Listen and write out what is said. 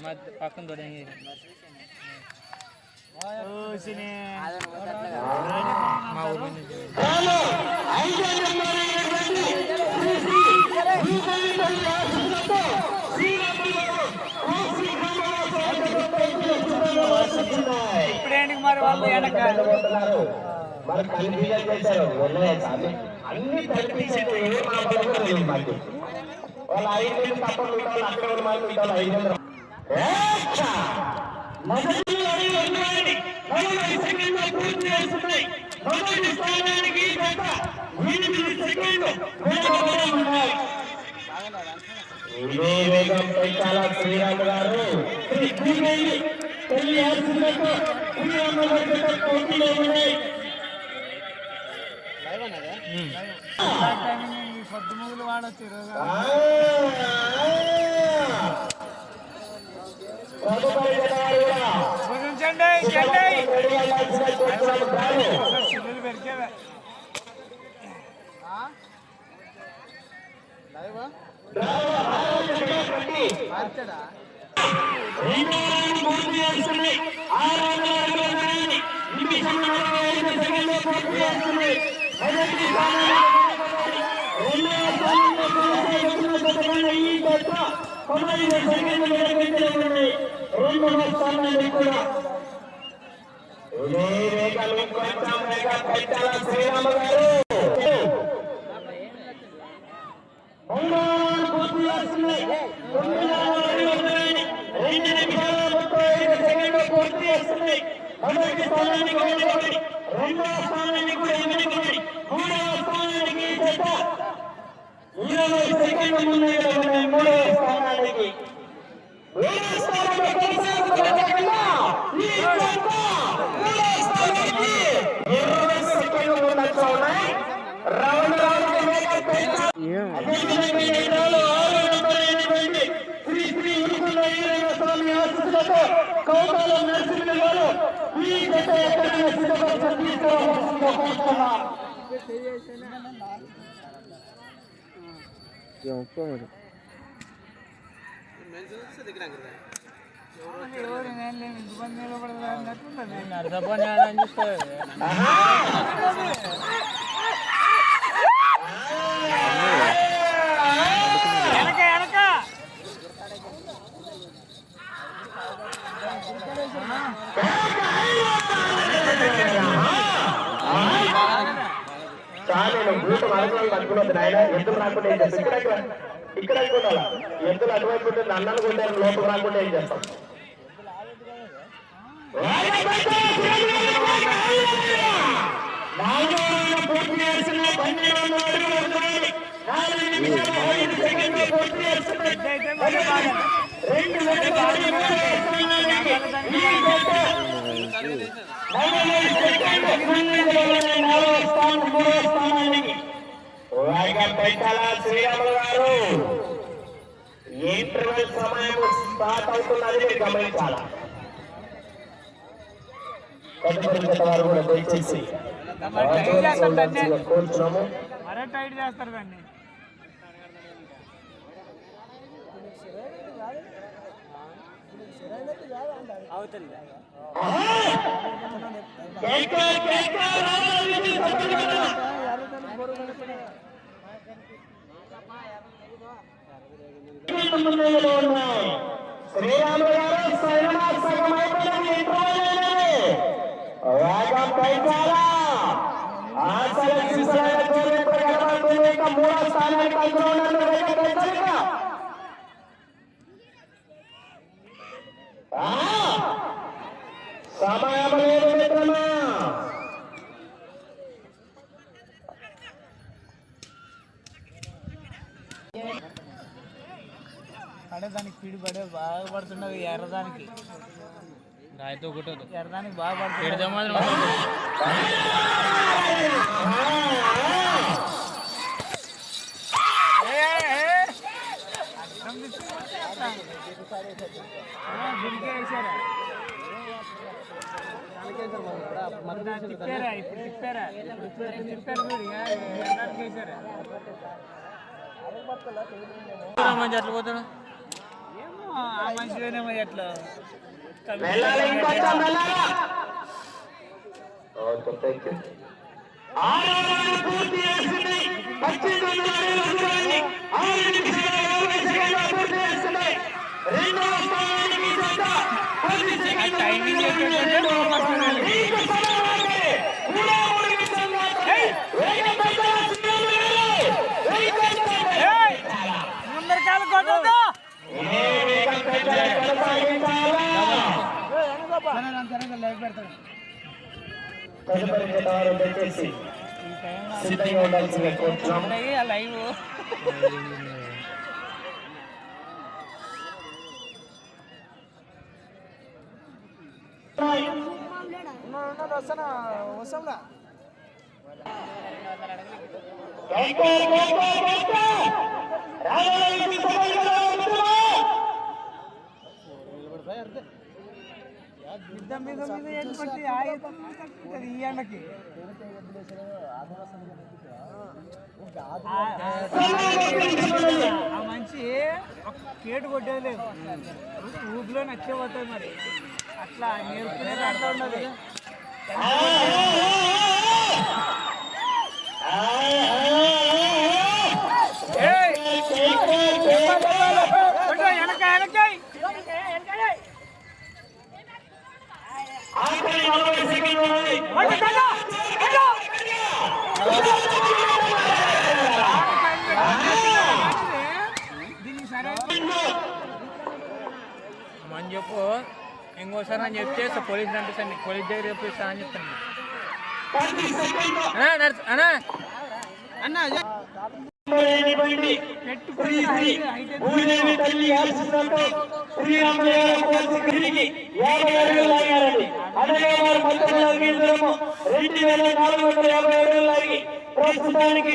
పక్కన తోడే మా ఊరు ఇప్పుడేంటి మరి వాళ్ళు మరి కన్ఫ్యూజన్ చేశారు అన్ని కల్పించారు వాళ్ళు 5 వేలు తప్ప వాళ్ళు అక్కడ ఉన్న వాళ్ళు 5 వేలు మొదటి పూర్తి చేస్తున్నాయి. మొదటి స్థానానికి శ్రీరామ్ గారు పొద్దుముగులు వాడొచ్చు పెరికేవా మార్చడా శ్రీరామ గారు మొదటి స్థానానికి రెండవ స్థానానికి కూడా 8 మూడవ స్థానానికి 20 సెకండ్ల ముందు మూడవ స్థానానికి 20 సెకండ్ల ముందు ఉన్నాయి. రౌండ్ శ్రీ శ్రీ ఉరుకుల స్వామి ఆశీస్సులతో కౌతాలం నరసింహ గారు ఈ గత ఎక్కడైనా సిద్ధపరచ తీసుకోవాల్సిందిగా కోరుతున్నాం. బూట్ మార్గం కట్టుకున్నది నాయన ఎద్దులు రాకుండా ఏం చేస్తాం. ఇక్కడ అనుకుంటా ఎద్దులు అటువైపు ఉంటుంది అన్నలు కొట్టారు లోపల రాకుండా ఏం చేస్తాం. పూర్తి చేసిన 12 అడుగులు 4 సెకండ్లు పూర్తి చేస్తున్నాయి. 2 శ్రీరాములు గారు ఇంటర్వెల్ సమయం స్టార్ట్ అవుతున్నది మీరు గమనించాలా. తదుపరి గత వారు కూడా దయచేసి కోరుతున్నాము. టైట్ చేస్తారు దాన్ని అవుతుంది. శ్రీరాములు గారు సగం అయిపోయింది. వేగం పైచాలా ఆశల శిశులైన కోరిక గడపడుతుంది. ఇంకా 3వ స్థానానికి అందులో ఉన్నారు. వేగం పెంచాలిక సమయం లేదు మిత్రమా. పడే దానికి పీడి పడే బాగా పడుతున్నది. ఎర్రదానికి రాయితో కొట్టదు. ఎర్రదానికి బాగా పడుతుంది. తిప్పారా ఇప్పుడు తిప్పారా అట్లా పోతాడు. ఏమో మంచిగానేమో ఎట్లా వెళ్ళాలి ఇంకొంచెం వెళ్ళాలా పూర్తి చేస్తుంది 1800 అడుగుల దూరాన్ని 6 నిమిషాల 50 సెకండ్ల పూర్తి చేస్తుంది రెండవ స్థానానికి జత 10 సెకండ్ల నీకు సమానమే కూడా 3 నిమిషాలు మాత్రమే వేగం పెంచాలి ముందరకాలు కొట్టొద్దు వేగం పెంచాలి కొనసాగించాలా లైవ్ పెడతాడు తదుపరి జత వారు దయచేసి సిద్ధంగా ఉండాల్సిందిగా కోరుతున్నాము లైవ్ వస్తాంలా మీద ఏర్పడి ఈ ఎండకి ఆ మంచి కేటు కొట్టేది లేదు ఊపిలో నచ్చబోతుంది మరి అట్లా నేర్చుకునేది అట్లా ఉండదు ఆఖరి 40 సెకండ్లు ఉన్నాయి అని చెప్పు ఇంకోసారి అని చెప్తే పోలీస్ పంపిస్తాను పోలీస్ దగ్గర చెప్పిస్తా అని చెప్తాను అన్నా భూదేవి తల్లి ఆశీస్సులతో శ్రీరామయ్య 50 అడుగులు లాగారండి అనగా వారు 2450 అడుగులు లాగి ప్రస్తుతానికి